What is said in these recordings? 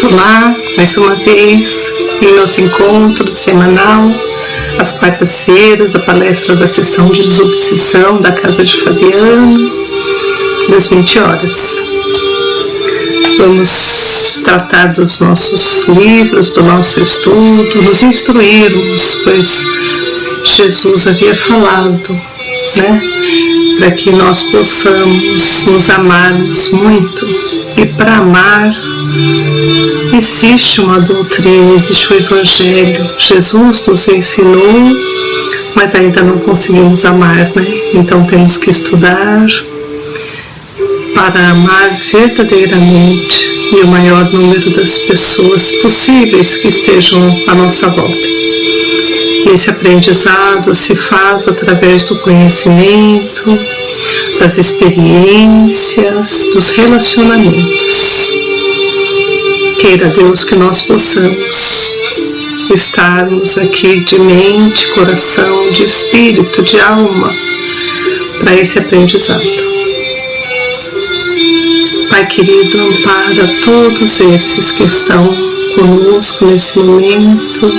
Olá, mais uma vez em nosso encontro semanal, às quartas-feiras, a palestra da sessão de desobsessão da Casa de Fabiano, das 20 horas. Vamos tratar dos nossos livros, do nosso estudo, nos instruirmos, pois Jesus havia falado, para que nós possamos nos amarmos muito. E para amar, existe uma doutrina, existe o Evangelho. Jesus nos ensinou, mas ainda não conseguimos amar, Então temos que estudar para amar verdadeiramente e o maior número das pessoas possíveis que estejam à nossa volta. E esse aprendizado se faz através do conhecimento, das experiências, dos relacionamentos. Queira Deus que nós possamos estarmos aqui de mente, coração, de espírito, de alma, para esse aprendizado. Pai querido, ampara todos esses que estão conosco nesse momento,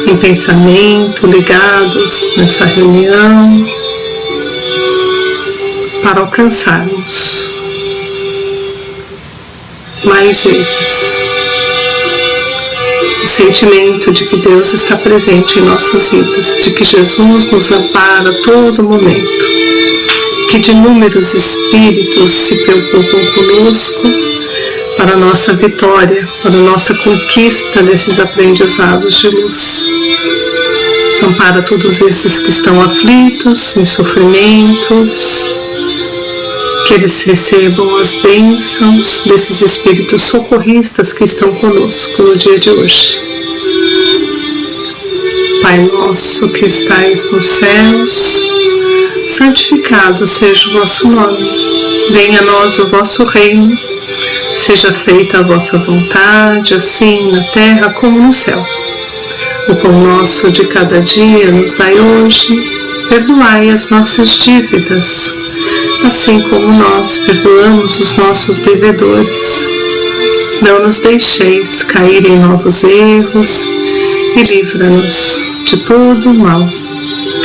em pensamento, ligados nessa reunião, para alcançarmos mais vezes o sentimento de que Deus está presente em nossas vidas, de que Jesus nos ampara a todo momento, que de inúmeros espíritos se preocupam conosco para a nossa vitória, para a nossa conquista desses aprendizados de luz. Ampara todos esses que estão aflitos, em sofrimentos, que eles recebam as bênçãos desses espíritos socorristas que estão conosco no dia de hoje. Pai nosso que estais nos céus, santificado seja o vosso nome. Venha a nós o vosso reino. Seja feita a vossa vontade, assim na terra como no céu. O pão nosso de cada dia nos dai hoje. Perdoai as nossas dívidas, assim como nós perdoamos os nossos devedores. Não nos deixeis cair em novos erros e livra-nos de todo o mal.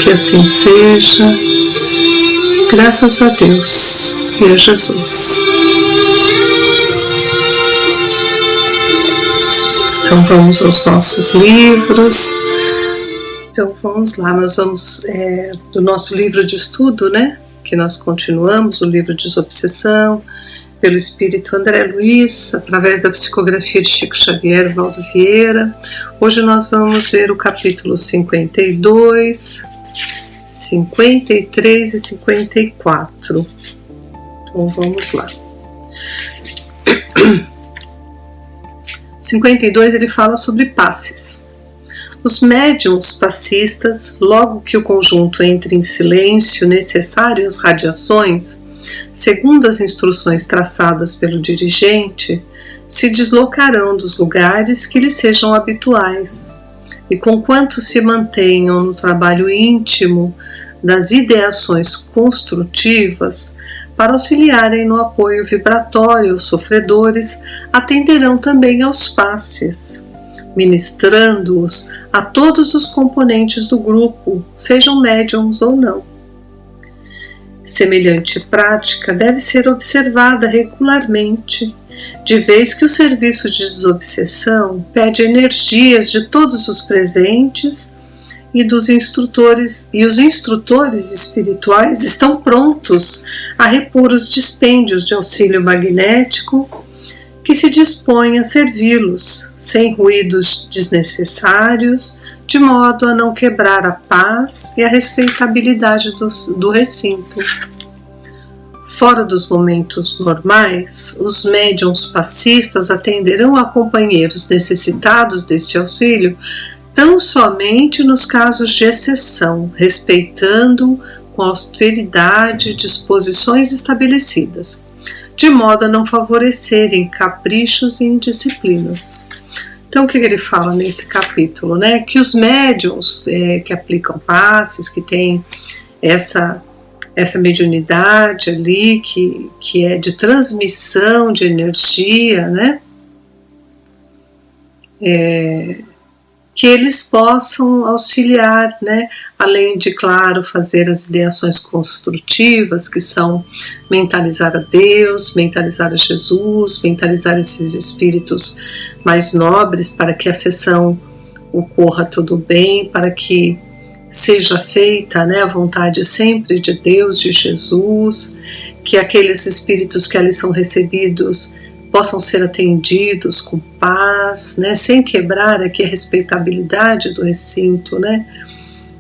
Que assim seja, graças a Deus e a Jesus. Então vamos aos nossos livros. Então vamos lá, nós vamos do nosso livro de estudo, que nós continuamos, o livro de Desobsessão, pelo Espírito André Luiz, através da psicografia de Chico Xavier, Valdo Vieira. Hoje nós vamos ver o capítulo 52, 53 e 54. Então vamos lá. 52 ele fala sobre passes. Os médiuns passistas, logo que o conjunto entre em silêncio necessário às radiações, segundo as instruções traçadas pelo dirigente, se deslocarão dos lugares que lhes sejam habituais, e conquanto se mantenham no trabalho íntimo das ideações construtivas, para auxiliarem no apoio vibratório aos sofredores, atenderão também aos passes, ministrando-os a todos os componentes do grupo, sejam médiums ou não. Semelhante prática deve ser observada regularmente, de vez que o serviço de desobsessão pede energias de todos os presentes e dos instrutores, e os instrutores espirituais estão prontos a repor os dispêndios de auxílio magnético que se dispõem a servi-los, sem ruídos desnecessários, de modo a não quebrar a paz e a respeitabilidade do recinto. Fora dos momentos normais, os médiuns passistas atenderão a companheiros necessitados deste auxílio tão somente nos casos de exceção, respeitando com austeridade disposições estabelecidas, de modo a não favorecerem caprichos e indisciplinas. Então, o que ele fala nesse capítulo? Que os médiuns que aplicam passes, que têm essa mediunidade ali, que é de transmissão de energia, que eles possam auxiliar, né? Além de, claro, fazer as ideações construtivas, que são mentalizar a Deus, mentalizar a Jesus, mentalizar esses espíritos mais nobres para que a sessão ocorra tudo bem, para que seja feita, né, a vontade sempre de Deus, de Jesus, que aqueles espíritos que ali são recebidos possam ser atendidos com paz, né, sem quebrar aqui a respeitabilidade do recinto, né,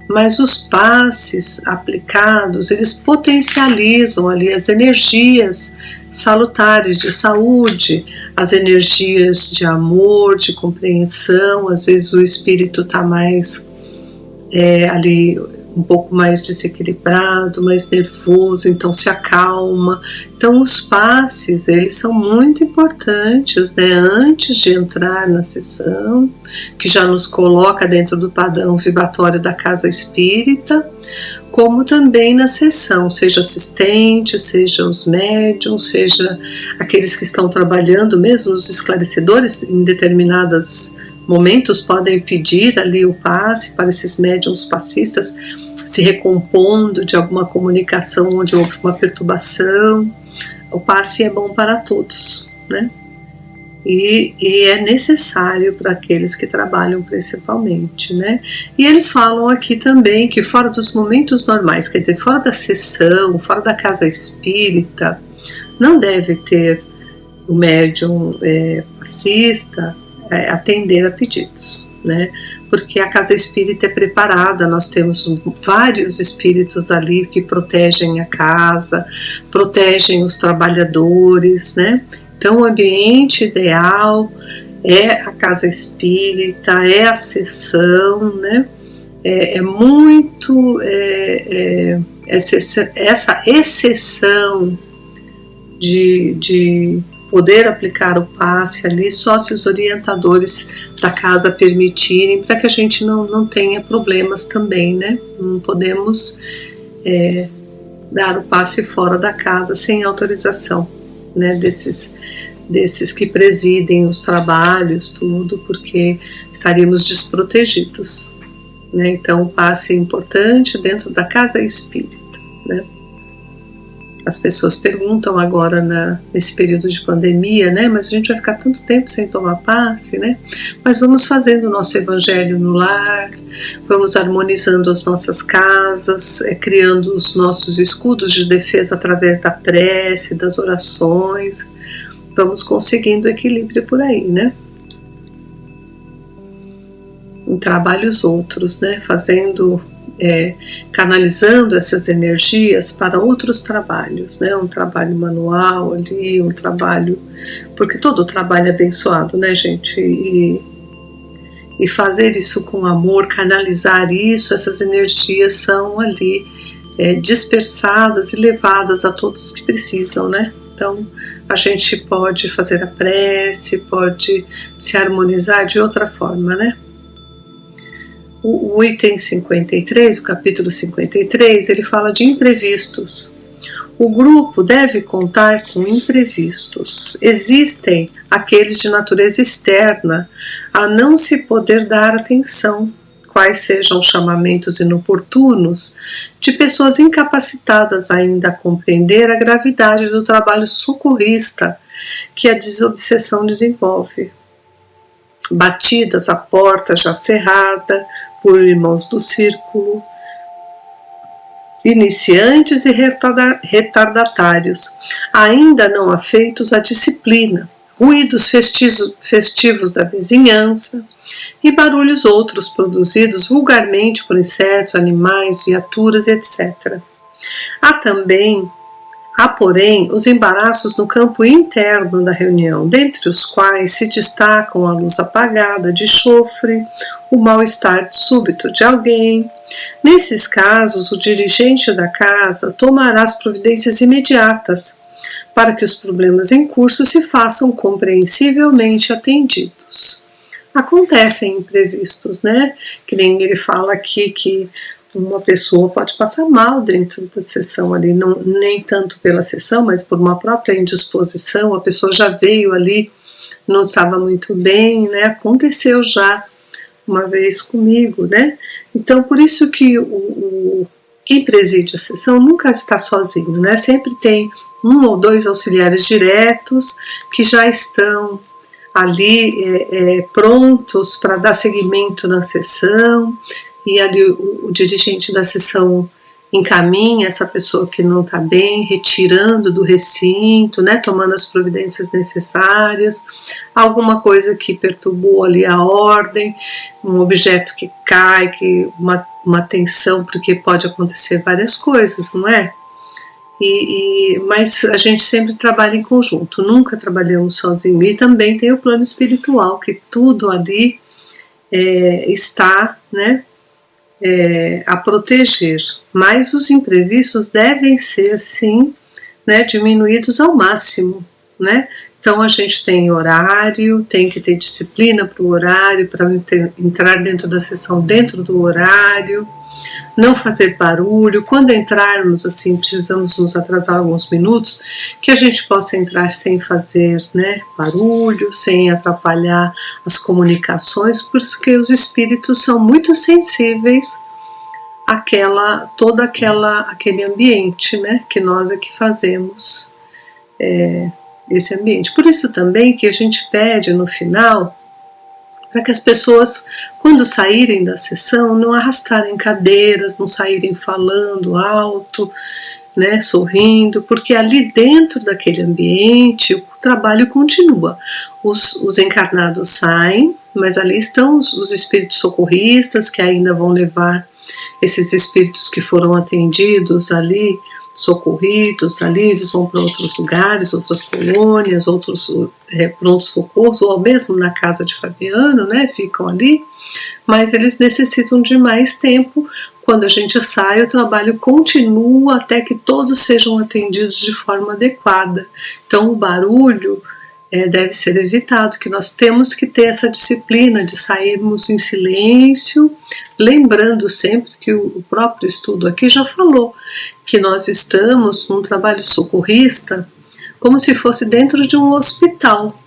mas os passes aplicados, eles potencializam ali as energias salutares de saúde, as energias de amor, de compreensão. Às vezes o espírito está mais ali um pouco mais desequilibrado, mais nervoso, então se acalma. Então os passes, eles são muito importantes, né, antes de entrar na sessão, que já nos coloca dentro do padrão vibratório da casa espírita, como também na sessão, seja assistente, seja os médiums, seja aqueles que estão trabalhando, mesmo os esclarecedores, em determinados momentos podem pedir ali o passe para esses médiums passistas, se recompondo de alguma comunicação onde houve uma perturbação. O passe é bom para todos, né? E é necessário para aqueles que trabalham principalmente, né? E eles falam aqui também que fora dos momentos normais, quer dizer, fora da sessão, fora da casa espírita, não deve ter o médium passista atender a pedidos, né? Porque a casa espírita é preparada, nós temos vários espíritos ali que protegem a casa, protegem os trabalhadores, né? Então o ambiente ideal é a casa espírita, é a sessão, né? Essa exceção de poder aplicar o passe ali, só se os orientadores da casa permitirem, para que a gente não tenha problemas também, né? Não podemos dar o passe fora da casa sem autorização, né? Desses que presidem os trabalhos, tudo, porque estaríamos desprotegidos, né? Então o passe é importante dentro da casa espírita, né? As pessoas perguntam agora nesse período de pandemia, né? Mas a gente vai ficar tanto tempo sem tomar passe, né? Mas vamos fazendo o nosso evangelho no lar, vamos harmonizando as nossas casas, criando os nossos escudos de defesa através da prece, das orações. Vamos conseguindo equilíbrio por aí, né? Em trabalhos outros, né? Canalizando essas energias para outros trabalhos, né? Um trabalho manual ali, um trabalho, porque todo trabalho é abençoado, né, gente? E fazer isso com amor, canalizar isso, essas energias são ali dispersadas e levadas a todos que precisam, né? Então a gente pode fazer a prece, pode se harmonizar de outra forma, né? O item 53, o capítulo 53, ele fala de imprevistos. O grupo deve contar com imprevistos. Existem aqueles de natureza externa a não se poder dar atenção, quais sejam chamamentos inoportunos de pessoas incapacitadas ainda a compreender a gravidade do trabalho socorrista que a desobsessão desenvolve. Batidas à porta já cerrada por irmãos do círculo, iniciantes e retardatários, ainda não afeitos à disciplina, ruídos festivos da vizinhança e barulhos outros produzidos vulgarmente por insetos, animais, viaturas, etc. Há, porém, os embaraços no campo interno da reunião, dentre os quais se destacam a luz apagada de chofre, o mal-estar súbito de alguém. Nesses casos, o dirigente da casa tomará as providências imediatas para que os problemas em curso se façam compreensivelmente atendidos. Acontecem imprevistos, né? Que nem ele fala aqui que uma pessoa pode passar mal dentro da sessão ali, não, nem tanto pela sessão, mas por uma própria indisposição, a pessoa já veio ali não estava muito bem, né? Aconteceu já uma vez comigo, né? Então, por isso que quem preside a sessão nunca está sozinho, né? Sempre tem 1 ou 2 auxiliares diretos que já estão ali prontos para dar seguimento na sessão, e ali o dirigente da sessão encaminha essa pessoa que não está bem, retirando do recinto, né, tomando as providências necessárias, alguma coisa que perturbou ali a ordem, um objeto que cai, uma tensão, porque pode acontecer várias coisas, não é? Mas a gente sempre trabalha em conjunto, nunca trabalhamos sozinho. E também tem o plano espiritual, que tudo ali está, né, a proteger, mas os imprevistos devem ser, sim, né, diminuídos ao máximo, né? Então a gente tem horário, tem que ter disciplina para o horário, para entrar dentro da sessão dentro do horário, não fazer barulho. Quando entrarmos, assim, precisamos nos atrasar alguns minutos, que a gente possa entrar sem fazer, né, barulho, sem atrapalhar as comunicações, porque os espíritos são muito sensíveis todo aquele ambiente, né, que nós aqui fazemos, esse ambiente. Por isso também que a gente pede no final para que as pessoas, quando saírem da sessão, não arrastarem cadeiras, não saírem falando alto, né, sorrindo, porque ali dentro daquele ambiente o trabalho continua. Os encarnados saem, mas ali estão os espíritos socorristas que ainda vão levar esses espíritos que foram atendidos ali, socorridos ali, eles vão para outros lugares, outras colônias, outros pronto-socorros, ou mesmo na casa de Fabiano, né, ficam ali, mas eles necessitam de mais tempo. Quando a gente sai, o trabalho continua até que todos sejam atendidos de forma adequada. Então o barulho deve ser evitado, que nós temos que ter essa disciplina de sairmos em silêncio, lembrando sempre que o próprio estudo aqui já falou que nós estamos num trabalho socorrista como se fosse dentro de um hospital.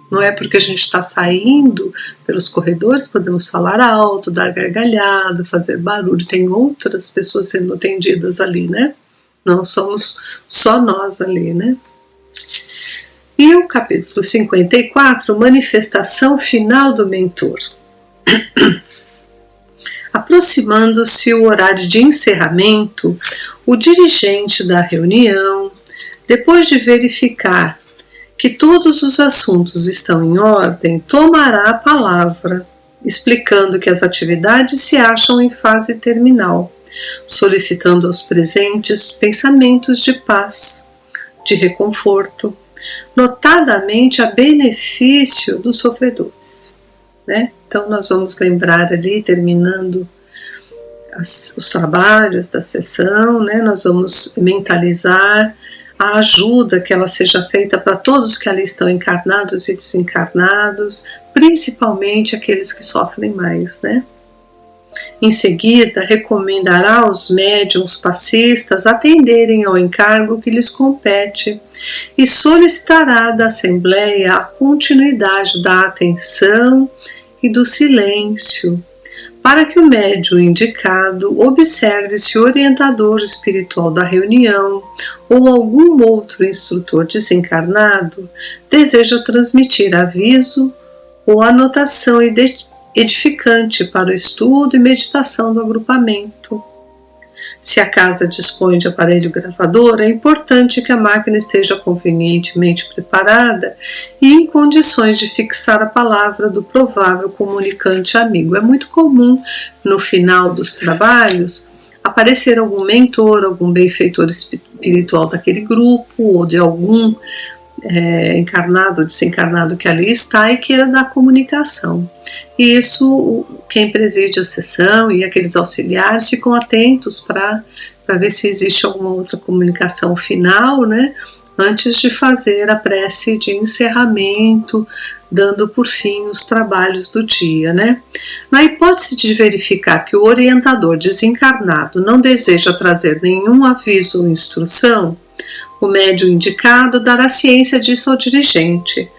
Não é porque a gente está saindo pelos corredores, podemos falar alto, dar gargalhada, fazer barulho, tem outras pessoas sendo atendidas ali, né? Não somos só nós ali, né? E o capítulo 54, manifestação final do mentor. Aproximando-se o horário de encerramento, o dirigente da reunião, depois de verificar que todos os assuntos estão em ordem, tomará a palavra, explicando que as atividades se acham em fase terminal, solicitando aos presentes pensamentos de paz, de reconforto, notadamente a benefício dos sofredores, né? Então nós vamos lembrar ali, terminando os trabalhos da sessão, né? Nós vamos mentalizar a ajuda que ela seja feita para todos que ali estão encarnados e desencarnados, principalmente aqueles que sofrem mais, né? Em seguida, recomendará aos médiuns passistas atenderem ao encargo que lhes compete e solicitará da Assembleia a continuidade da atenção e do silêncio, para que o médium indicado observe se o orientador espiritual da reunião ou algum outro instrutor desencarnado deseja transmitir aviso ou anotação edificante para o estudo e meditação do agrupamento. Se a casa dispõe de aparelho gravador, é importante que a máquina esteja convenientemente preparada e em condições de fixar a palavra do provável comunicante amigo. É muito comum, no final dos trabalhos, aparecer algum mentor, algum benfeitor espiritual daquele grupo ou de algum encarnado ou desencarnado que ali está e queira dar comunicação. E isso, quem preside a sessão e aqueles auxiliares ficam atentos para ver se existe alguma outra comunicação final, né, antes de fazer a prece de encerramento, dando por fim os trabalhos do dia, né? Na hipótese de verificar que o orientador desencarnado não deseja trazer nenhum aviso ou instrução, o médium indicado dará ciência disso ao dirigente,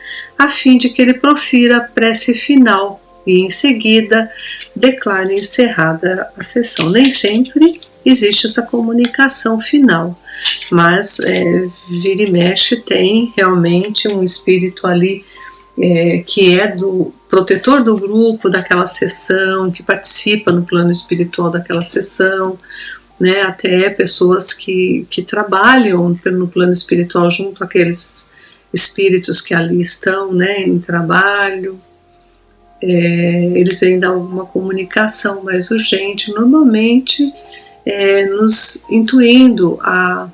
a fim de que ele profira a prece final e em seguida declare encerrada a sessão. Nem sempre existe essa comunicação final, mas vira e mexe tem realmente um espírito ali que é do protetor do grupo, daquela sessão, que participa no plano espiritual daquela sessão, né? Até pessoas que trabalham no plano espiritual junto àqueles espíritos que ali estão, né, em trabalho. Eles vêm dar uma comunicação mais urgente, normalmente nos intuindo a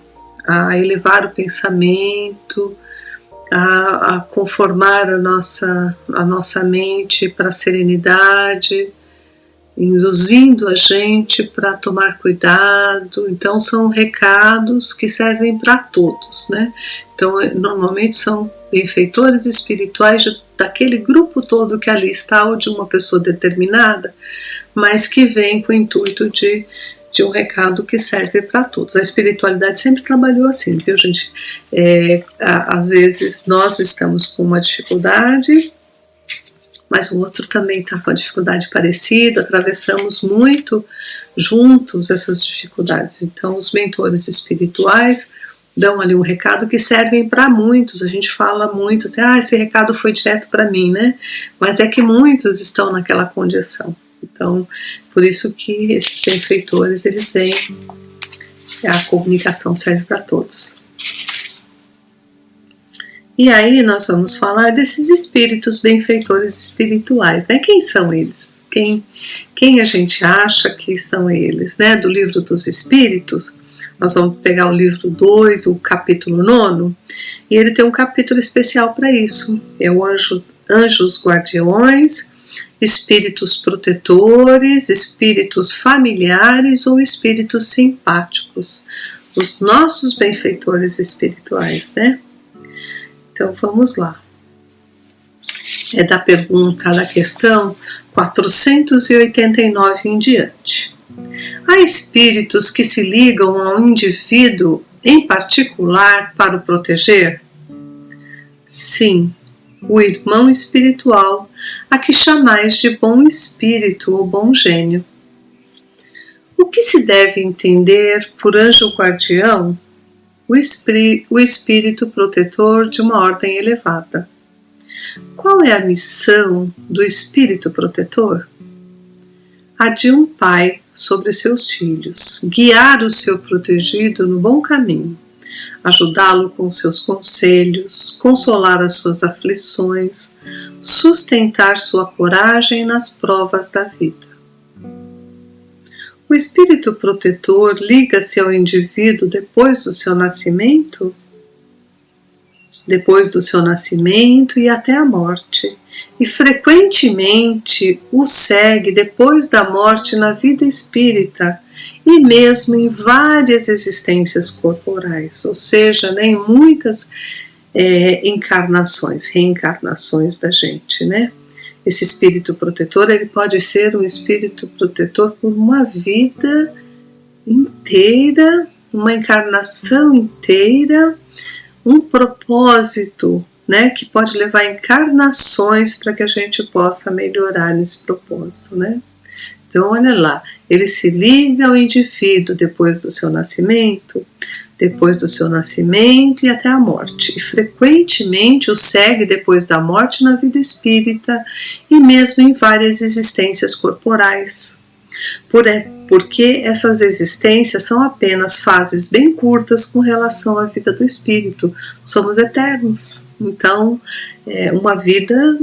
elevar o pensamento, a conformar a nossa mente para a serenidade, induzindo a gente para tomar cuidado. Então são recados que servem para todos, né? Então normalmente são benfeitores espirituais daquele grupo todo que ali está, ou de uma pessoa determinada, mas que vem com o intuito de um recado que serve para todos. A espiritualidade sempre trabalhou assim, viu, gente? Às vezes nós estamos com uma dificuldade, mas o outro também está com a dificuldade parecida, atravessamos muito juntos essas dificuldades. Então os mentores espirituais dão ali um recado que servem para muitos. A gente fala muito assim, esse recado foi direto para mim, né? Mas é que muitos estão naquela condição. Então, por isso que esses benfeitores, eles vêm, a comunicação serve para todos. E aí nós vamos falar desses espíritos benfeitores espirituais, né? Quem são eles? Quem a gente acha que são eles, né? Do Livro dos Espíritos, nós vamos pegar o livro 2, o capítulo 9, e ele tem um capítulo especial para isso. É o Anjos Guardiões, Espíritos Protetores, Espíritos Familiares ou Espíritos Simpáticos. Os nossos benfeitores espirituais, né? Então vamos lá. É da questão 489 em diante. Há espíritos que se ligam a um indivíduo em particular para o proteger? Sim, o irmão espiritual, a que chamais de bom espírito ou bom gênio. O que se deve entender por anjo guardião? O espírito protetor de uma ordem elevada. Qual é a missão do espírito protetor? A de um pai sobre seus filhos, guiar o seu protegido no bom caminho, ajudá-lo com seus conselhos, consolar as suas aflições, sustentar sua coragem nas provas da vida. O espírito protetor liga-se ao indivíduo depois do seu nascimento? Depois do seu nascimento e até a morte, e frequentemente o segue depois da morte na vida espírita e mesmo em várias existências corporais, ou seja, em muitas reencarnações da gente, né? Esse espírito protetor, ele pode ser um espírito protetor por uma vida inteira, uma encarnação inteira, um propósito, né, que pode levar encarnações para que a gente possa melhorar nesse propósito, né? Então, olha lá, ele se liga ao indivíduo depois do seu nascimento e até a morte, e frequentemente o segue depois da morte na vida espírita e mesmo em várias existências corporais. Porque essas existências são apenas fases bem curtas com relação à vida do espírito. Somos eternos. Então, uma vida,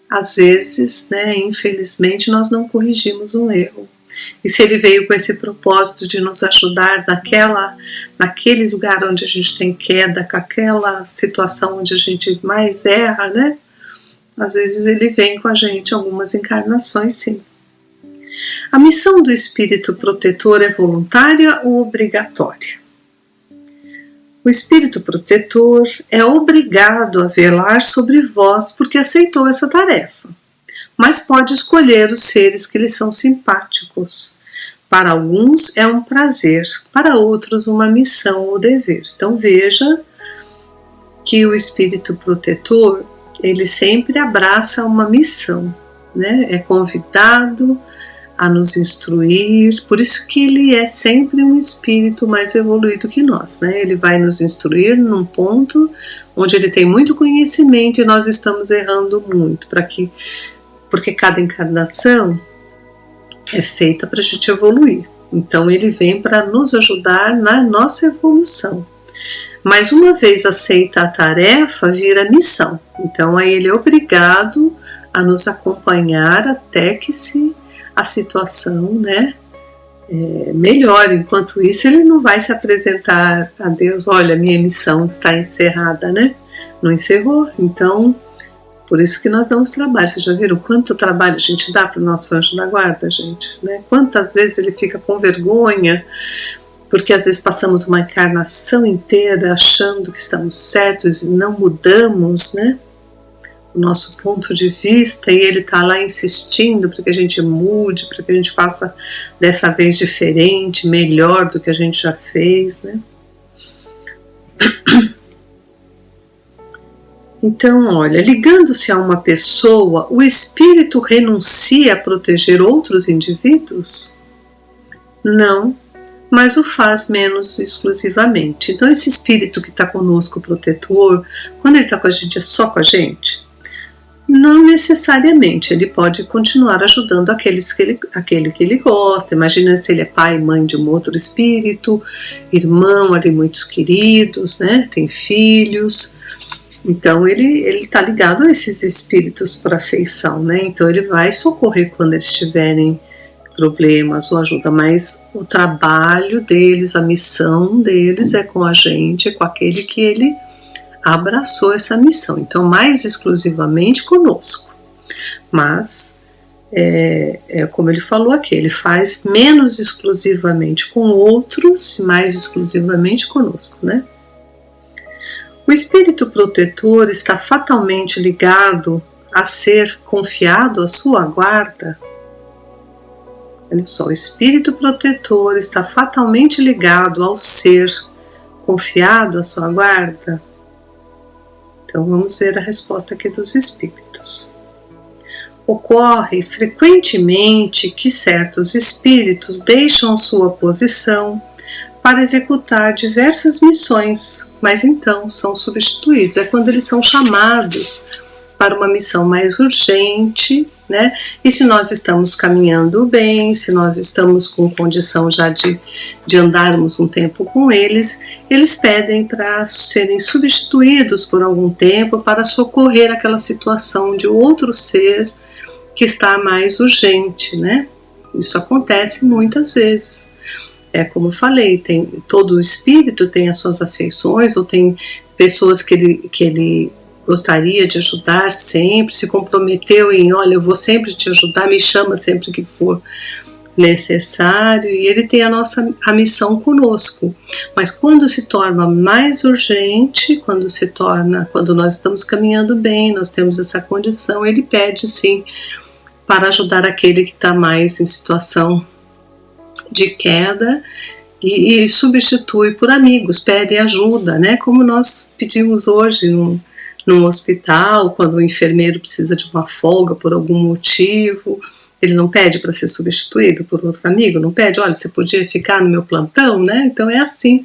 às vezes, né, infelizmente, nós não corrigimos um erro. E se ele veio com esse propósito de nos ajudar naquele lugar onde a gente tem queda, com aquela situação onde a gente mais erra, né? Às vezes ele vem com a gente algumas encarnações, sim. A missão do espírito protetor é voluntária ou obrigatória? O espírito protetor é obrigado a velar sobre vós porque aceitou essa tarefa, mas pode escolher os seres que lhe são simpáticos. Para alguns é um prazer, para outros uma missão ou dever. Então veja que o espírito protetor, ele sempre abraça uma missão, né? É convidado a nos instruir, por isso que ele é sempre um espírito mais evoluído que nós, né? Ele vai nos instruir num ponto onde ele tem muito conhecimento e nós estamos errando muito, porque cada encarnação é feita para a gente evoluir. Então ele vem para nos ajudar na nossa evolução. Mas uma vez aceita a tarefa, vira missão. Então aí ele é obrigado a nos acompanhar até que a situação, né, melhore. Enquanto isso, ele não vai se apresentar a Deus, olha, minha missão está encerrada, né? Não encerrou. Então, por isso que nós damos trabalho. Vocês já viram quanto trabalho a gente dá para o nosso anjo da guarda, gente? Né? Quantas vezes ele fica com vergonha, porque às vezes passamos uma encarnação inteira achando que estamos certos e não mudamos, né, o nosso ponto de vista, e ele está lá insistindo para que a gente mude, para que a gente faça dessa vez diferente, melhor do que a gente já fez, né? Então, olha, ligando-se a uma pessoa, o espírito renuncia a proteger outros indivíduos? Não, mas o faz menos exclusivamente. Então esse espírito que está conosco, protetor, quando ele está com a gente, é só com a gente? Não necessariamente, ele pode continuar ajudando aquele que ele gosta. Imagina se ele é pai e mãe de um outro espírito, irmão ali, muitos queridos, né? Tem filhos. Então ele está ligado a esses espíritos por afeição, né? Então ele vai socorrer quando eles tiverem problemas ou ajuda, mas o trabalho deles, a missão deles é com a gente, é com aquele que ele abraçou essa missão. Então mais exclusivamente conosco, mas como ele falou aqui, ele faz menos exclusivamente com outros, mais exclusivamente conosco, né? O espírito protetor está fatalmente ligado a ser confiado à sua guarda. Olha só, o espírito protetor está fatalmente ligado ao ser confiado à sua guarda. Então vamos ver a resposta aqui dos espíritos. Ocorre frequentemente que certos espíritos deixam sua posição para executar diversas missões, mas então são substituídos. É quando eles são chamados para uma missão mais urgente, né? E se nós estamos caminhando bem, se nós estamos com condição já de andarmos um tempo com eles, eles pedem para serem substituídos por algum tempo para socorrer aquela situação de outro ser que está mais urgente, né? Isso acontece muitas vezes. É como eu falei, todo espírito tem as suas afeições, ou tem pessoas que ele gostaria de ajudar sempre, se comprometeu em, olha, eu vou sempre te ajudar, me chama sempre que for necessário, e ele tem a missão conosco. Mas quando se torna mais urgente, quando nós estamos caminhando bem, nós temos essa condição, ele pede sim para ajudar aquele que está mais em situação de queda, e substitui por amigos, pede ajuda, né? Como nós pedimos hoje num hospital, quando o enfermeiro precisa de uma folga por algum motivo, ele não pede para ser substituído por outro amigo, não pede, olha, você podia ficar no meu plantão, né? Então é assim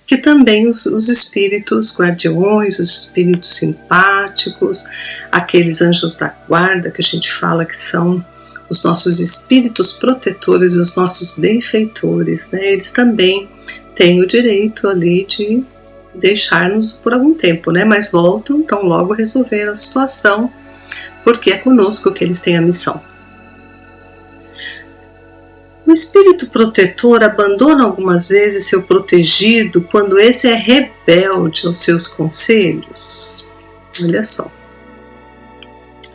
que também os espíritos guardiões, os espíritos simpáticos, aqueles anjos da guarda que a gente fala que são os nossos espíritos protetores, os nossos benfeitores, né? Eles também têm o direito ali de deixar-nos por algum tempo, né? Mas voltam, então logo resolver a situação, porque é conosco que eles têm a missão. O espírito protetor abandona algumas vezes seu protegido quando esse é rebelde aos seus conselhos. Olha só.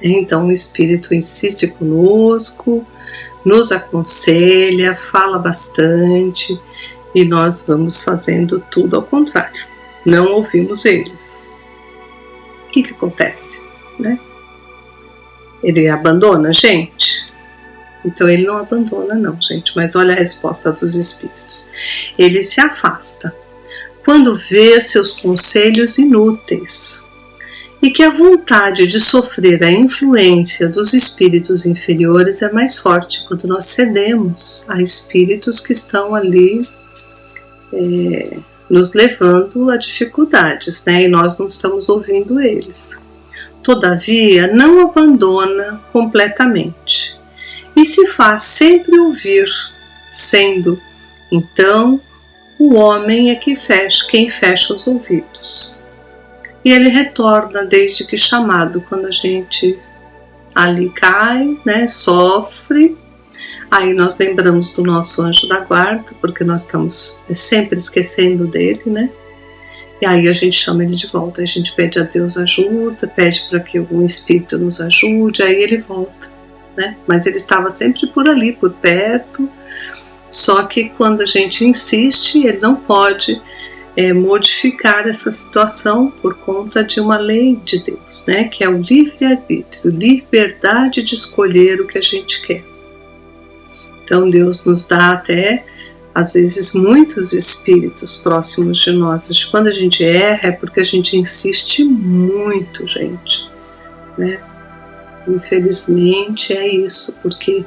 Então o espírito insiste conosco, nos aconselha, fala bastante, e nós vamos fazendo tudo ao contrário. Não ouvimos eles. O que acontece, né? Ele abandona a gente? Então ele não abandona não, gente, mas olha a resposta dos espíritos. Ele se afasta quando vê seus conselhos inúteis e que a vontade de sofrer a influência dos espíritos inferiores é mais forte quando nós cedemos a espíritos que estão ali nos levando a dificuldades, né? E nós não estamos ouvindo eles. Todavia, não abandona completamente e se faz sempre ouvir, sendo, então, o homem é quem fecha os ouvidos. E ele retorna desde que chamado, quando a gente ali cai, né, sofre. Aí nós lembramos do nosso anjo da guarda, porque nós estamos sempre esquecendo dele, né? E aí a gente chama ele de volta, a gente pede a Deus ajuda, pede para que algum espírito nos ajude, aí ele volta, né? Mas ele estava sempre por ali, por perto, só que quando a gente insiste, ele não pode modificar essa situação por conta de uma lei de Deus, né? Que é o livre-arbítrio, liberdade de escolher o que a gente quer. Então Deus nos dá até, às vezes, muitos espíritos próximos de nós. Quando a gente erra é porque a gente insiste muito, gente, né? Infelizmente é isso, porque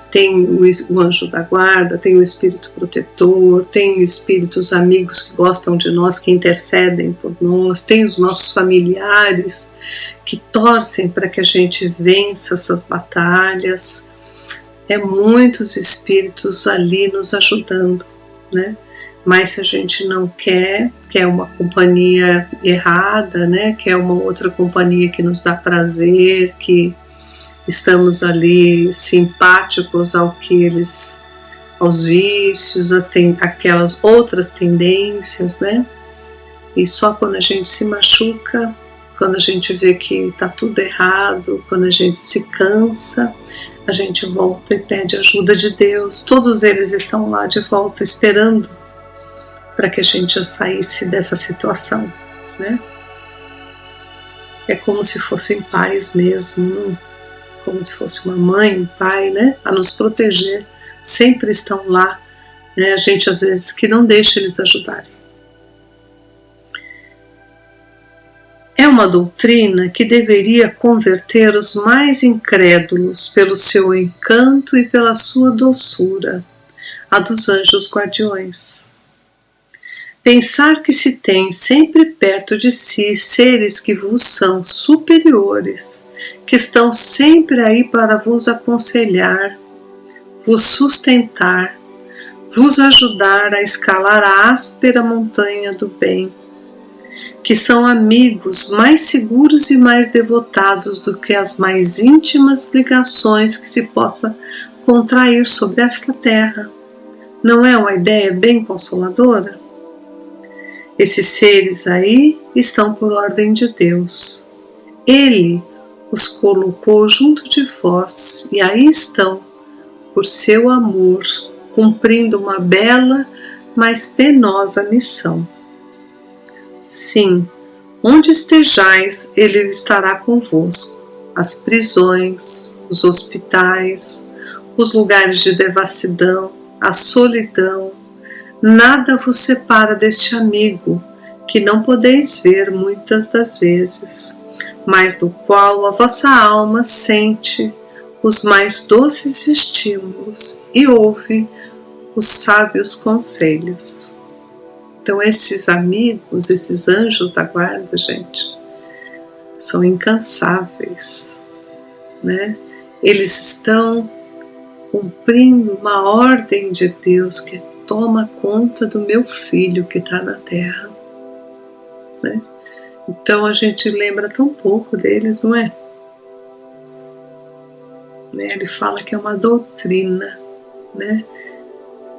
tem o anjo da guarda, tem o espírito protetor, tem espíritos amigos que gostam de nós, que intercedem por nós, tem os nossos familiares que torcem para que a gente vença essas batalhas. Muitos espíritos ali nos ajudando, né? Mas se a gente não quer uma companhia errada, né? Quer uma outra companhia que nos dá prazer, que estamos ali simpáticos aos vícios, aquelas outras tendências, né? E só quando a gente se machuca, quando a gente vê que está tudo errado, quando a gente se cansa, a gente volta e pede ajuda de Deus. Todos eles estão lá de volta esperando para que a gente já saísse dessa situação, né? É como se fossem pais mesmo, como se fosse uma mãe, um pai, né? A nos proteger, sempre estão lá, né? A gente às vezes que não deixa eles ajudarem. É uma doutrina que deveria converter os mais incrédulos pelo seu encanto e pela sua doçura, a dos anjos guardiões. Pensar que se tem sempre perto de si seres que vos são superiores, que estão sempre aí para vos aconselhar, vos sustentar, vos ajudar a escalar a áspera montanha do bem, que são amigos mais seguros e mais devotados do que as mais íntimas ligações que se possa contrair sobre esta terra. Não é uma ideia bem consoladora? Esses seres aí estão por ordem de Deus. Ele os colocou junto de vós e aí estão, por seu amor, cumprindo uma bela, mas penosa missão. Sim, onde estejais, ele estará convosco. As prisões, os hospitais, os lugares de devassidão, a solidão, nada vos separa deste amigo, que não podeis ver muitas das vezes, mas do qual a vossa alma sente os mais doces estímulos e ouve os sábios conselhos. Então esses amigos, esses anjos da guarda, gente, são incansáveis, né? Eles estão cumprindo uma ordem de Deus que toma conta do meu filho que está na terra, né? Então a gente lembra tão pouco deles, não é? Ele fala que é uma doutrina, né?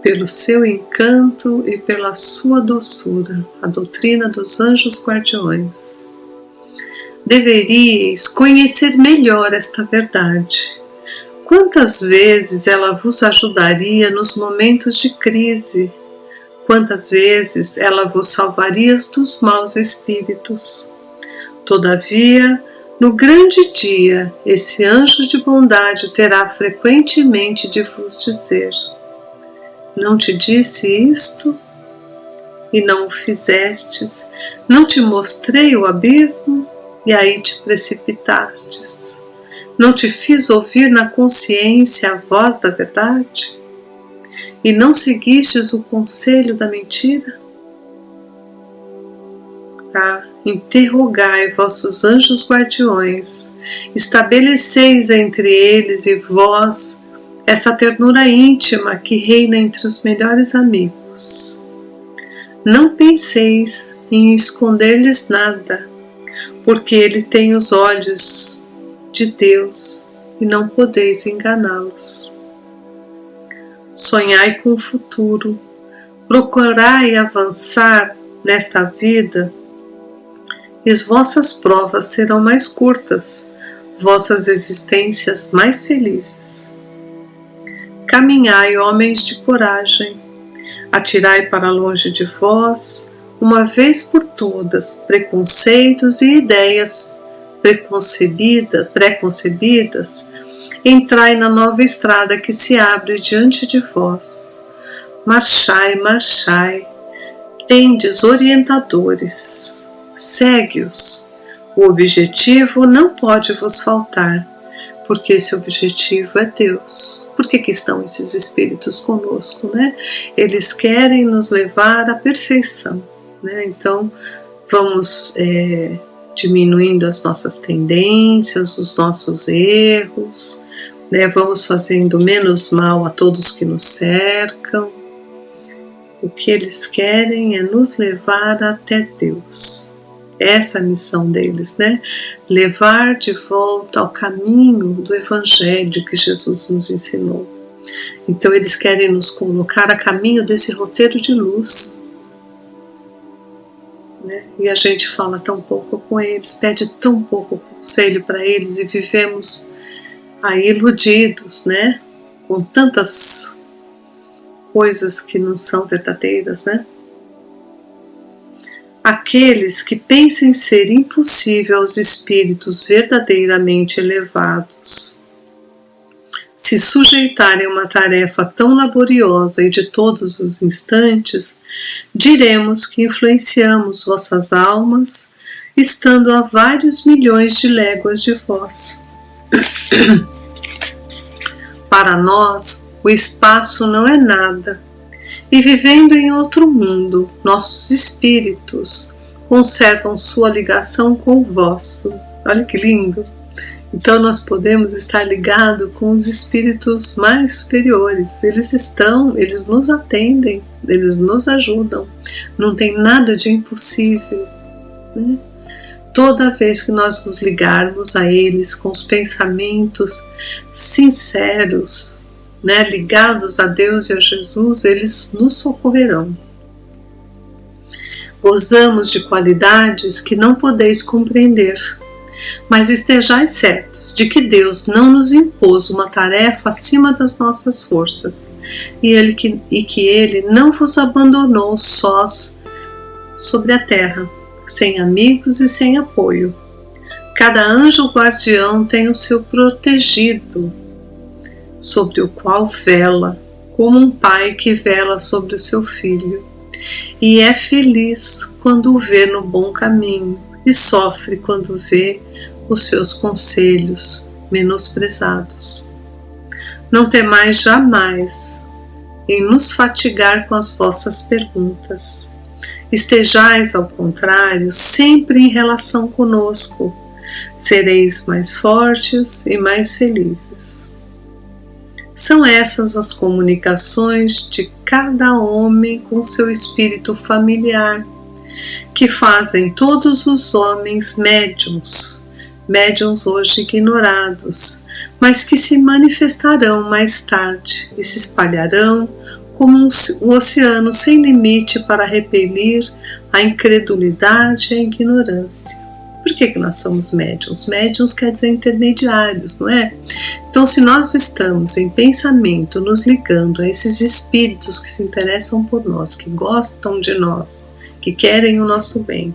Pelo seu encanto e pela sua doçura, a doutrina dos anjos guardiões. Deveríeis conhecer melhor esta verdade. Quantas vezes ela vos ajudaria nos momentos de crise? Quantas vezes ela vos salvaria dos maus espíritos? Todavia, no grande dia, esse anjo de bondade terá frequentemente de vos dizer: não te disse isto? E não o fizestes? Não te mostrei o abismo? e aí te precipitastes. Não te fiz ouvir na consciência a voz da verdade? E não seguistes o conselho da mentira? Interrogai vossos anjos guardiões, estabeleceis entre eles e vós essa ternura íntima que reina entre os melhores amigos. Não penseis em esconder-lhes nada, porque ele tem os olhos de Deus e não podeis enganá-los. Sonhai com o futuro, procurai avançar nesta vida, e vossas provas serão mais curtas, vossas existências mais felizes. Caminhai, homens de coragem, atirai para longe de vós, uma vez por todas, preconceitos e ideias preconcebidas, entrai na nova estrada que se abre diante de vós. Marchai, marchai, tendes orientadores, segue-os. O objetivo não pode vos faltar, porque esse objetivo é Deus. Por que estão esses espíritos conosco, né? Eles querem nos levar à perfeição, né? Então, vamos diminuindo as nossas tendências, os nossos erros, né? Vamos fazendo menos mal a todos que nos cercam. O que eles querem é nos levar até Deus. Essa é a missão deles, né? Levar de volta ao caminho do Evangelho que Jesus nos ensinou. Então eles querem nos colocar a caminho desse roteiro de luz, né? E a gente fala tão pouco com eles, pede tão pouco conselho para eles e vivemos aí iludidos, né? Com tantas coisas que não são verdadeiras, né? Aqueles que pensem ser impossível aos espíritos verdadeiramente elevados se sujeitarem a uma tarefa tão laboriosa e de todos os instantes, diremos que influenciamos vossas almas, estando a vários milhões de léguas de vós. Para nós, o espaço não é nada. E vivendo em outro mundo, nossos espíritos conservam sua ligação com o vosso. Olha que lindo! Então nós podemos estar ligados com os espíritos mais superiores. Eles nos atendem, eles nos ajudam. Não tem nada de impossível, né? Toda vez que nós nos ligarmos a eles com os pensamentos sinceros, né, ligados a Deus e a Jesus, eles nos socorrerão. Gozamos de qualidades que não podeis compreender, mas estejais certos de que Deus não nos impôs uma tarefa acima das nossas forças e que Ele não vos abandonou sós sobre a terra, sem amigos e sem apoio. Cada anjo guardião tem o seu protegido, sobre o qual vela, como um pai que vela sobre o seu filho, e é feliz quando o vê no bom caminho, e sofre quando vê os seus conselhos menosprezados. Não temais jamais em nos fatigar com as vossas perguntas. Estejais, ao contrário, sempre em relação conosco. Sereis mais fortes e mais felizes. São essas as comunicações de cada homem com seu espírito familiar, que fazem todos os homens médiuns hoje ignorados, mas que se manifestarão mais tarde e se espalharão como um oceano sem limite para repelir a incredulidade e a ignorância. Por que nós somos médiuns? Médiuns quer dizer intermediários, não é? Então, se nós estamos em pensamento nos ligando a esses espíritos que se interessam por nós, que gostam de nós, que querem o nosso bem,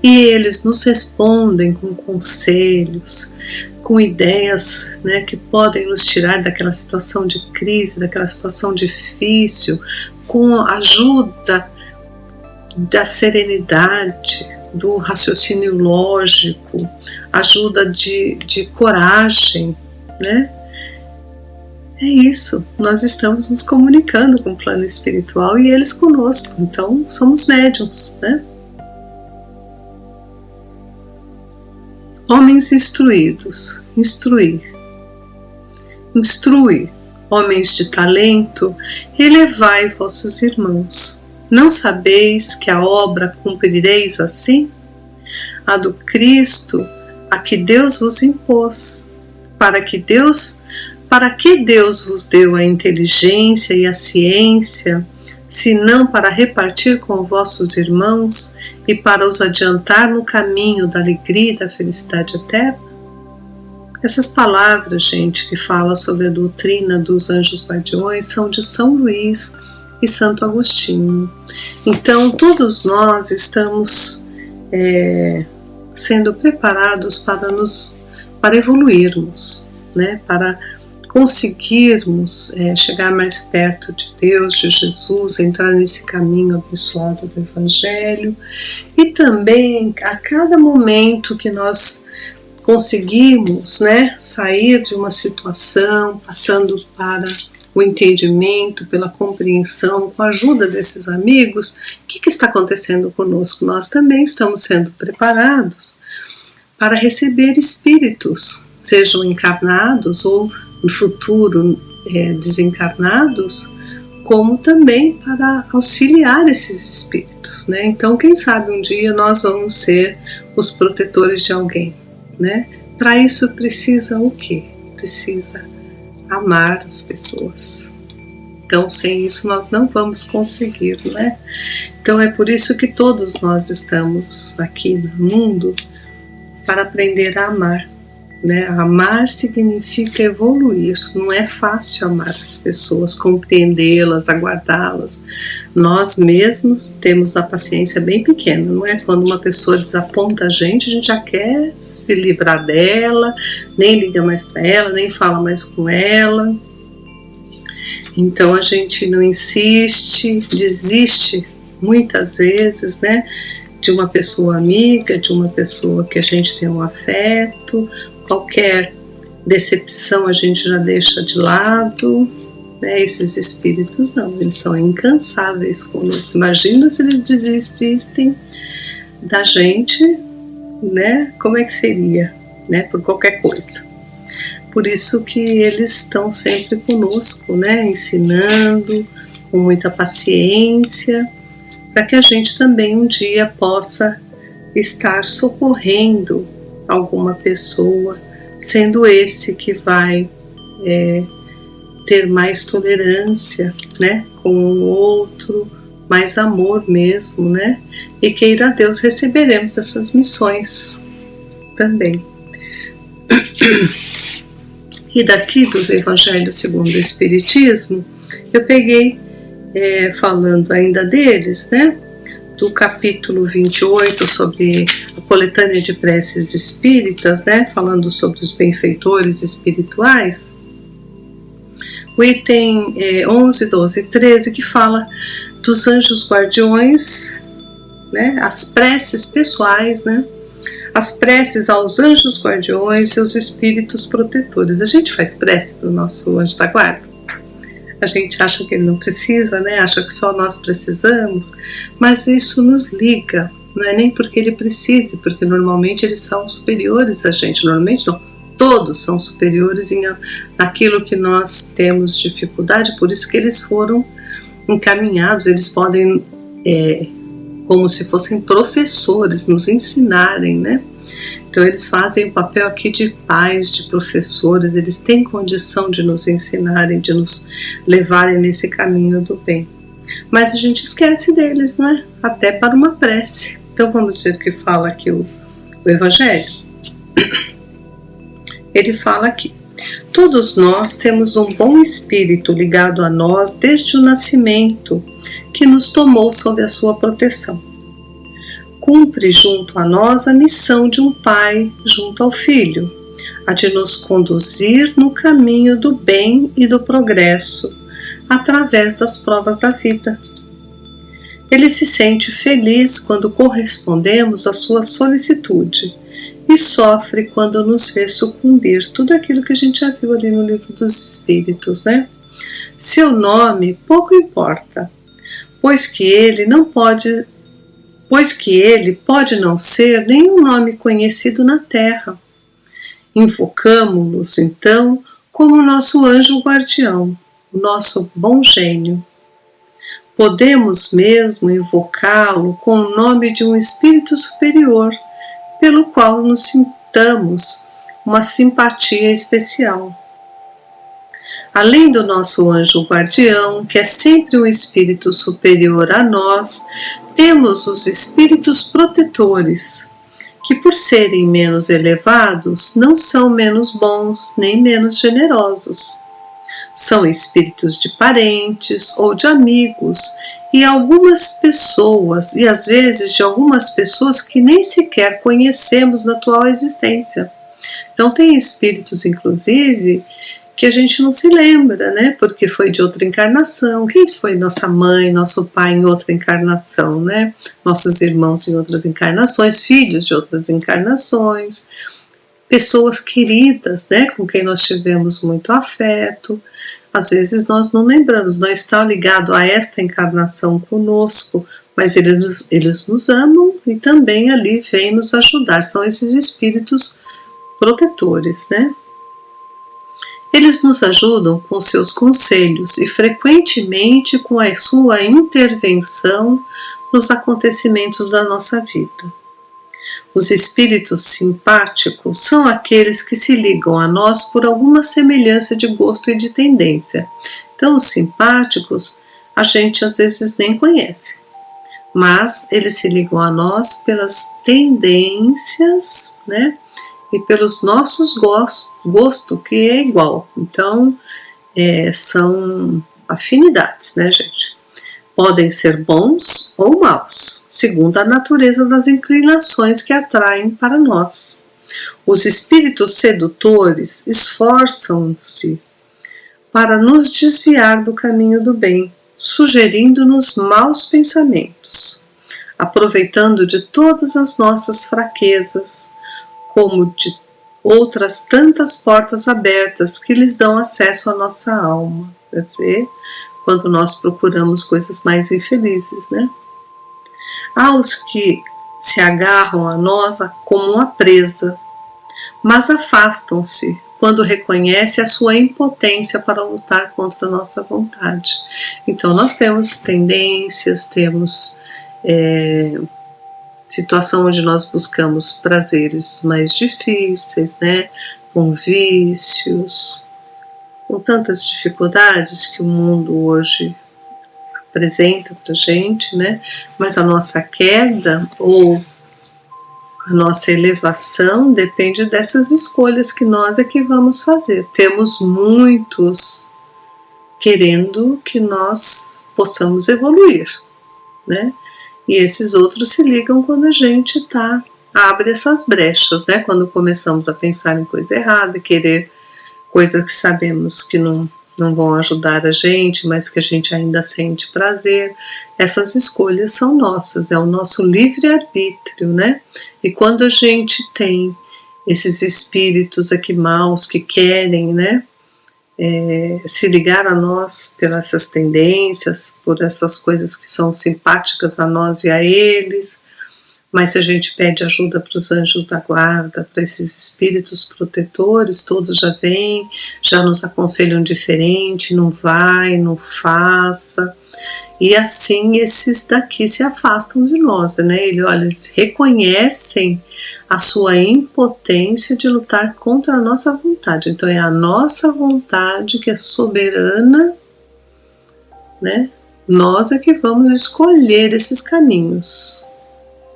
e eles nos respondem com conselhos, com ideias, né, que podem nos tirar daquela situação de crise, daquela situação difícil, com a ajuda da serenidade, do raciocínio lógico, ajuda de coragem, né? É isso, nós estamos nos comunicando com o plano espiritual e eles conosco, então somos médiuns, né? Homens instruídos, instruir. Instrui, homens de talento, elevai vossos irmãos. Não sabeis que a obra cumprireis assim? A do Cristo, a que Deus vos impôs, para que Deus vos deu a inteligência e a ciência, senão para repartir com vossos irmãos e para os adiantar no caminho da alegria e da felicidade eterna? Essas palavras, gente, que fala sobre a doutrina dos anjos guardiões, são de São Luís e Santo Agostinho. Então, todos nós estamos sendo preparados para evoluirmos, né? Para conseguirmos chegar mais perto de Deus, de Jesus, entrar nesse caminho abençoado do Evangelho. E também, a cada momento que nós conseguimos, né, sair de uma situação, passando para o entendimento, pela compreensão, com a ajuda desses amigos, o que está acontecendo conosco? Nós também estamos sendo preparados para receber espíritos, sejam encarnados ou no futuro desencarnados, como também para auxiliar esses espíritos, né? Então, quem sabe um dia nós vamos ser os protetores de alguém, né? Para isso precisa o quê? Precisa amar as pessoas. Então, sem isso nós não vamos conseguir, né? Então é por isso que todos nós estamos aqui no mundo, para aprender a amar, né? Amar significa evoluir. Não é fácil amar as pessoas, compreendê-las, aguardá-las. Nós mesmos temos a paciência bem pequena, não é? Quando uma pessoa desaponta a gente já quer se livrar dela, nem liga mais para ela, nem fala mais com ela. Então a gente não insiste, desiste muitas vezes, né? De uma pessoa amiga, de uma pessoa que a gente tem um afeto, qualquer decepção a gente já deixa de lado, né? Esses espíritos não, eles são incansáveis conosco. Imagina se eles desistissem da gente, né? Como é que seria, né? Por qualquer coisa. Por isso que eles estão sempre conosco, né? Ensinando, com muita paciência, para que a gente também um dia possa estar socorrendo alguma pessoa, sendo esse que vai ter mais tolerância, né, com o outro, mais amor mesmo, né, e queira Deus receberemos essas missões também. E daqui do Evangelho segundo o Espiritismo, eu peguei, falando ainda deles, né, do capítulo 28 sobre a coletânea de preces espíritas, né, falando sobre os benfeitores espirituais, o item 11, 12 e 13, que fala dos anjos guardiões, né, as preces pessoais, né, as preces aos anjos guardiões e aos espíritos protetores. A gente faz prece para o nosso anjo da guarda? A gente acha que ele não precisa, né? Acha que só nós precisamos, mas isso nos liga, não é nem porque ele precise, porque normalmente eles são superiores a gente, normalmente não, todos são superiores naquilo que nós temos dificuldade, por isso que eles foram encaminhados, eles podem, como se fossem professores, nos ensinarem, né? Então eles fazem o papel aqui de pais, de professores, eles têm condição de nos ensinarem, de nos levarem nesse caminho do bem. Mas a gente esquece deles, não é? Até para uma prece. Então vamos ver o que fala aqui o Evangelho. Ele fala aqui: todos nós temos um bom espírito ligado a nós desde o nascimento, que nos tomou sob a sua proteção. Cumpre junto a nós a missão de um pai junto ao filho, a de nos conduzir no caminho do bem e do progresso, através das provas da vida. Ele se sente feliz quando correspondemos à sua solicitude e sofre quando nos vê sucumbir. Tudo aquilo que a gente já viu ali no Livro dos Espíritos, né? Seu nome pouco importa, pois que ele pode não ser nenhum nome conhecido na Terra. Invocamo-los, então, como nosso anjo guardião, nosso bom gênio. Podemos mesmo invocá-lo com o nome de um espírito superior, pelo qual nos sintamos uma simpatia especial. Além do nosso anjo guardião, que é sempre um espírito superior a nós, temos os espíritos protetores, que por serem menos elevados, não são menos bons nem menos generosos. São espíritos de parentes ou de amigos, e algumas pessoas, e às vezes de algumas pessoas que nem sequer conhecemos na atual existência. Então tem espíritos, inclusive, que a gente não se lembra, né? Porque foi de outra encarnação. Quem foi nossa mãe, nosso pai em outra encarnação, né? Nossos irmãos em outras encarnações, filhos de outras encarnações, pessoas queridas, né? Com quem nós tivemos muito afeto. Às vezes nós não lembramos, não está ligado a esta encarnação conosco, mas eles nos amam e também ali vêm nos ajudar. São esses espíritos protetores, né? Eles nos ajudam com seus conselhos e frequentemente com a sua intervenção nos acontecimentos da nossa vida. Os espíritos simpáticos são aqueles que se ligam a nós por alguma semelhança de gosto e de tendência. Então, os simpáticos a gente às vezes nem conhece, mas eles se ligam a nós pelas tendências, né? E pelos nossos gosto que é igual. Então, são afinidades, né, gente? Podem ser bons ou maus, segundo a natureza das inclinações que atraem para nós. Os espíritos sedutores esforçam-se para nos desviar do caminho do bem, sugerindo-nos maus pensamentos, aproveitando de todas as nossas fraquezas, como de outras tantas portas abertas que lhes dão acesso à nossa alma. Quer dizer, quando nós procuramos coisas mais infelizes, né? Há os que se agarram a nós como uma presa, mas afastam-se quando reconhecem a sua impotência para lutar contra a nossa vontade. Então nós temos tendências, temos situação onde nós buscamos prazeres mais difíceis, né? Com vícios, com tantas dificuldades que o mundo hoje apresenta para a gente, né? Mas a nossa queda ou a nossa elevação depende dessas escolhas que nós é que vamos fazer. Temos muitos querendo que nós possamos evoluir, né? E esses outros se ligam quando a gente abre essas brechas, né? Quando começamos a pensar em coisa errada, querer coisas que sabemos que não vão ajudar a gente, mas que a gente ainda sente prazer. Essas escolhas são nossas, é o nosso livre-arbítrio, né? E quando a gente tem esses espíritos aqui maus que querem, né? Se ligar a nós pelas essas tendências, por essas coisas que são simpáticas a nós e a eles, mas se a gente pede ajuda para os anjos da guarda, para esses espíritos protetores, todos já vêm, já nos aconselham diferente, não vai, não faça, e assim esses daqui se afastam de nós, né? Eles reconhecem a sua impotência de lutar contra a nossa vontade. Então é a nossa vontade que é soberana, né? Nós é que vamos escolher esses caminhos.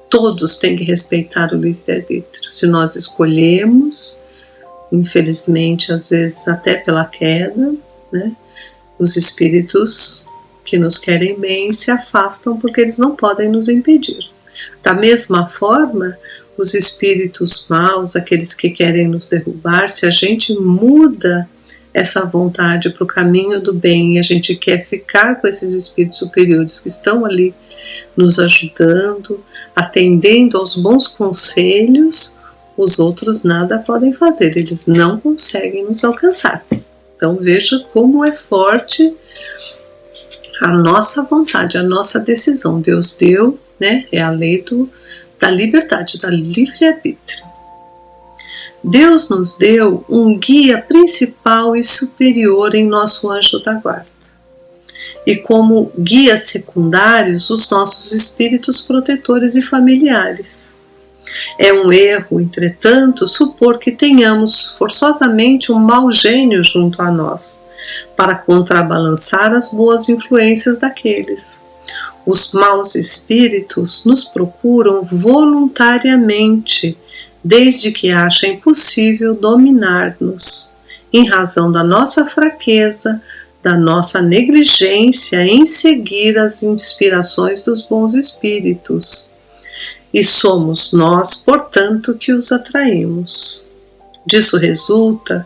Todos têm que respeitar o livre-arbítrio. Se nós escolhemos, infelizmente, às vezes até pela queda, né? Os espíritos que nos querem bem se afastam porque eles não podem nos impedir. Da mesma forma, os espíritos maus, aqueles que querem nos derrubar, se a gente muda essa vontade para o caminho do bem e a gente quer ficar com esses espíritos superiores que estão ali nos ajudando, atendendo aos bons conselhos, os outros nada podem fazer, eles não conseguem nos alcançar. Então veja como é forte a nossa vontade, a nossa decisão. Deus deu, né? É a lei da liberdade, da livre-arbítrio. Deus nos deu um guia principal e superior em nosso anjo da guarda. E como guias secundários, os nossos espíritos protetores e familiares. É um erro, entretanto, supor que tenhamos forçosamente um mau gênio junto a nós, para contrabalançar as boas influências daqueles. Os maus espíritos nos procuram voluntariamente, desde que achem possível dominar-nos, em razão da nossa fraqueza, da nossa negligência em seguir as inspirações dos bons espíritos. E somos nós, portanto, que os atraímos. Disso resulta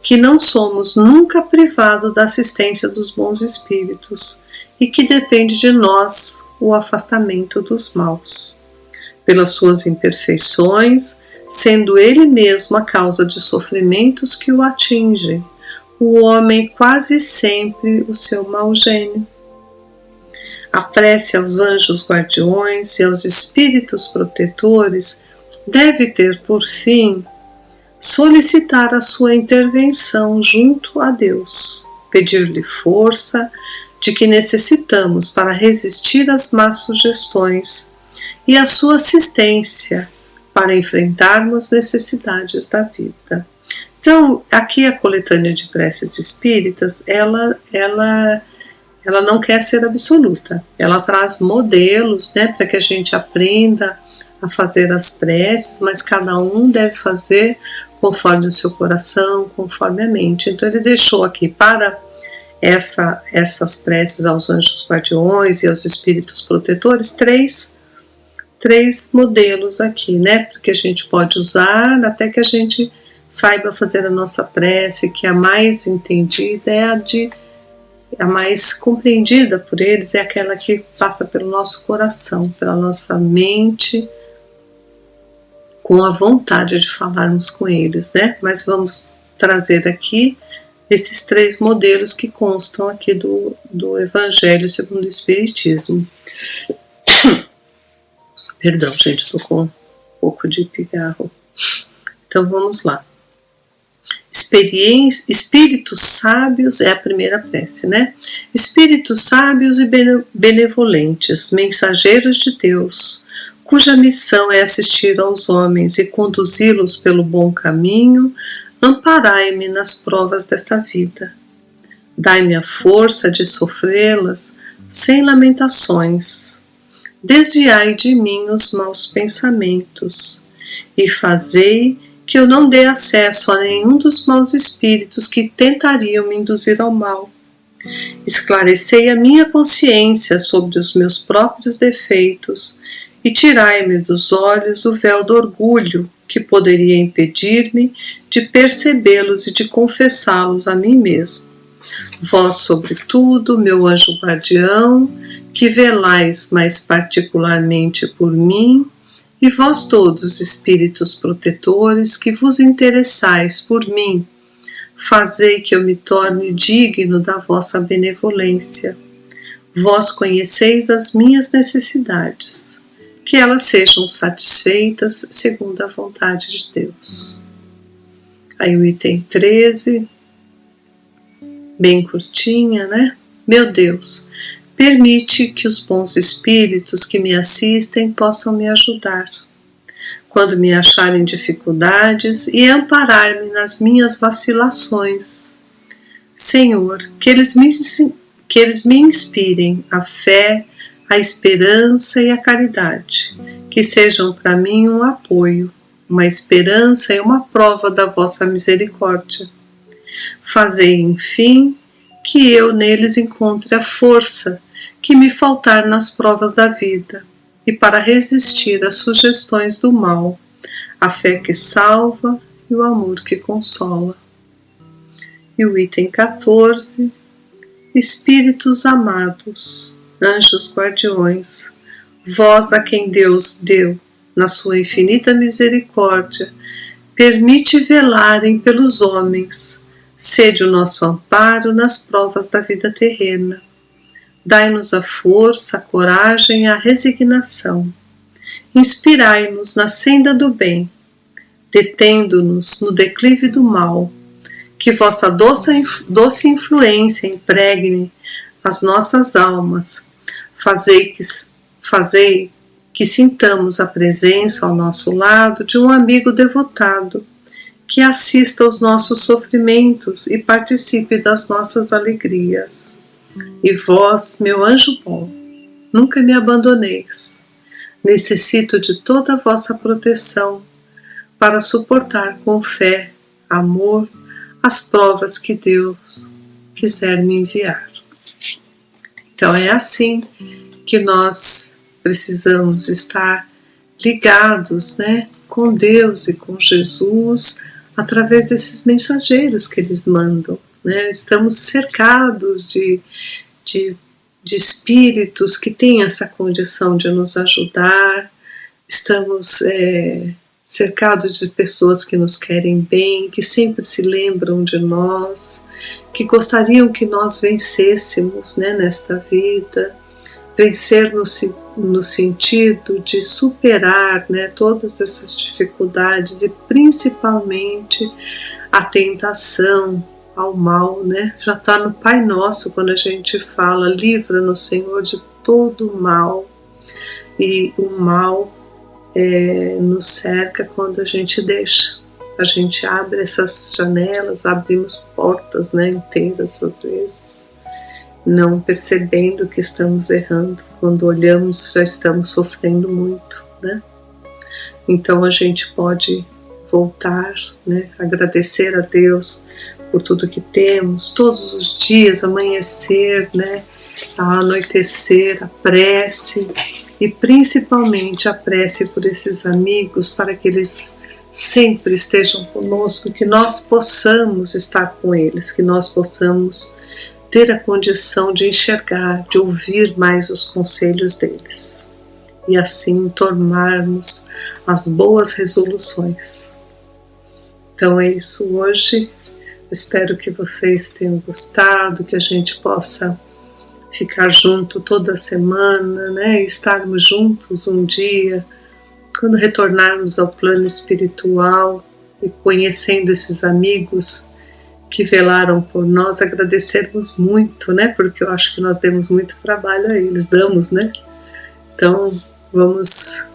que não somos nunca privados da assistência dos bons espíritos e que depende de nós o afastamento dos maus. Pelas suas imperfeições, sendo ele mesmo a causa de sofrimentos que o atingem, o homem quase sempre o seu mau gênio. A prece aos anjos guardiões e aos espíritos protetores deve ter por fim solicitar a sua intervenção junto a Deus, pedir-lhe força de que necessitamos para resistir às más sugestões e a sua assistência para enfrentarmos necessidades da vida. Então, aqui a coletânea de preces espíritas, ela não quer ser absoluta. Ela traz modelos, né, para que a gente aprenda a fazer as preces, mas cada um deve fazer conforme o seu coração, conforme a mente. Então ele deixou aqui para essas preces aos anjos guardiões e aos espíritos protetores três modelos aqui, né, porque a gente pode usar até que a gente saiba fazer a nossa prece, que a mais entendida a mais compreendida por eles é aquela que passa pelo nosso coração, pela nossa mente, com a vontade de falarmos com eles, né? Mas vamos trazer aqui esses 3 modelos que constam aqui do Evangelho segundo o Espiritismo. Perdão, gente, estou com um pouco de pigarro. Então vamos lá. Espíritos sábios é a primeira prece, né? Espíritos sábios e benevolentes, mensageiros de Deus, cuja missão é assistir aos homens e conduzi-los pelo bom caminho, amparai-me nas provas desta vida. Dai-me a força de sofrê-las sem lamentações. Desviai de mim os maus pensamentos e fazei que eu não dê acesso a nenhum dos maus espíritos que tentariam me induzir ao mal. Esclarecei a minha consciência sobre os meus próprios defeitos e tirai-me dos olhos o véu do orgulho que poderia impedir-me de percebê-los e de confessá-los a mim mesmo. Vós, sobretudo, meu anjo guardião, que velais mais particularmente por mim, e vós todos, espíritos protetores, que vos interessais por mim, fazei que eu me torne digno da vossa benevolência. Vós conheceis as minhas necessidades, que elas sejam satisfeitas segundo a vontade de Deus. Aí o item 13, bem curtinha, né? Meu Deus, permite que os bons espíritos que me assistem possam me ajudar quando me acharem dificuldades e amparar-me nas minhas vacilações. Senhor, que eles me inspirem a fé, a esperança e a caridade, que sejam para mim um apoio, uma esperança e uma prova da vossa misericórdia. Fazei, enfim, que eu neles encontre a força que me faltar nas provas da vida, e para resistir às sugestões do mal, a fé que salva e o amor que consola. E o item 14, espíritos amados, anjos guardiões, Vós a quem Deus deu, na sua infinita misericórdia, permite velarem pelos homens, sede o nosso amparo nas provas da vida terrena. Dai-nos a força, a coragem e a resignação. Inspirai-nos na senda do bem, detendo-nos no declive do mal. Que vossa doce influência impregne as nossas almas. Fazei que sintamos a presença ao nosso lado de um amigo devotado, que assista aos nossos sofrimentos e participe das nossas alegrias. E vós, meu anjo bom, nunca me abandoneis. Necessito de toda a vossa proteção para suportar com fé, amor, as provas que Deus quiser me enviar. Então é assim que nós precisamos estar ligados, com Deus e com Jesus através desses mensageiros que eles mandam. Estamos cercados de espíritos que têm essa condição de nos ajudar, estamos cercados de pessoas que nos querem bem, que sempre se lembram de nós, que gostariam que nós vencêssemos nesta vida, vencer no sentido de superar todas essas dificuldades e principalmente a tentação ao mal, já está no Pai Nosso quando a gente fala, livra-nos, Senhor, de todo o mal. E o mal nos cerca quando a gente deixa. A gente abre essas janelas, abrimos portas inteiras às vezes, não percebendo que estamos errando. Quando olhamos, já estamos sofrendo muito, Então a gente pode voltar, agradecer a Deus por tudo que temos, todos os dias, amanhecer, anoitecer, a prece e principalmente a prece por esses amigos, para que eles sempre estejam conosco, que nós possamos estar com eles, que nós possamos ter a condição de enxergar, de ouvir mais os conselhos deles e assim tomarmos as boas resoluções. Então é isso hoje. Espero que vocês tenham gostado, que a gente possa ficar junto toda semana, estarmos juntos um dia, quando retornarmos ao plano espiritual e conhecendo esses amigos que velaram por nós, agradecermos muito, porque eu acho que nós demos muito trabalho a eles, Então vamos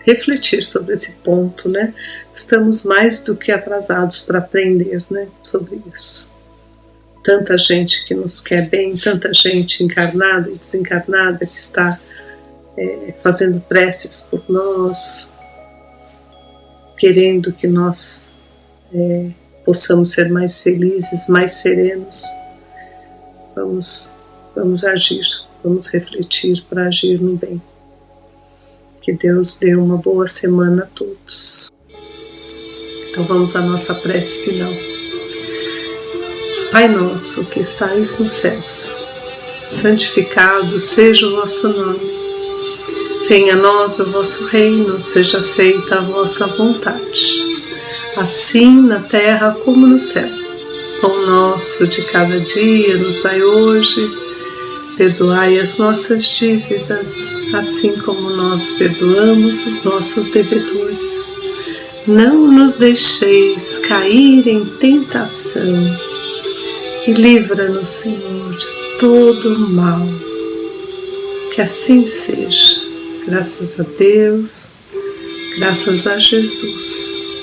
refletir sobre esse ponto, Estamos mais do que atrasados para aprender, sobre isso. Tanta gente que nos quer bem, tanta gente encarnada e desencarnada que está fazendo preces por nós, querendo que nós possamos ser mais felizes, mais serenos. Vamos agir, vamos refletir para agir no bem. Que Deus dê uma boa semana a todos. Então vamos à nossa prece final. Pai nosso que estais nos céus, santificado seja o vosso nome. Venha a nós o vosso reino, seja feita a vossa vontade, assim na terra como no céu. Pão nosso de cada dia nos dai hoje. Perdoai as nossas dívidas, assim como nós perdoamos os nossos devedores. Não nos deixeis cair em tentação e livra-nos, Senhor, de todo o mal. Que assim seja. Graças a Deus, graças a Jesus.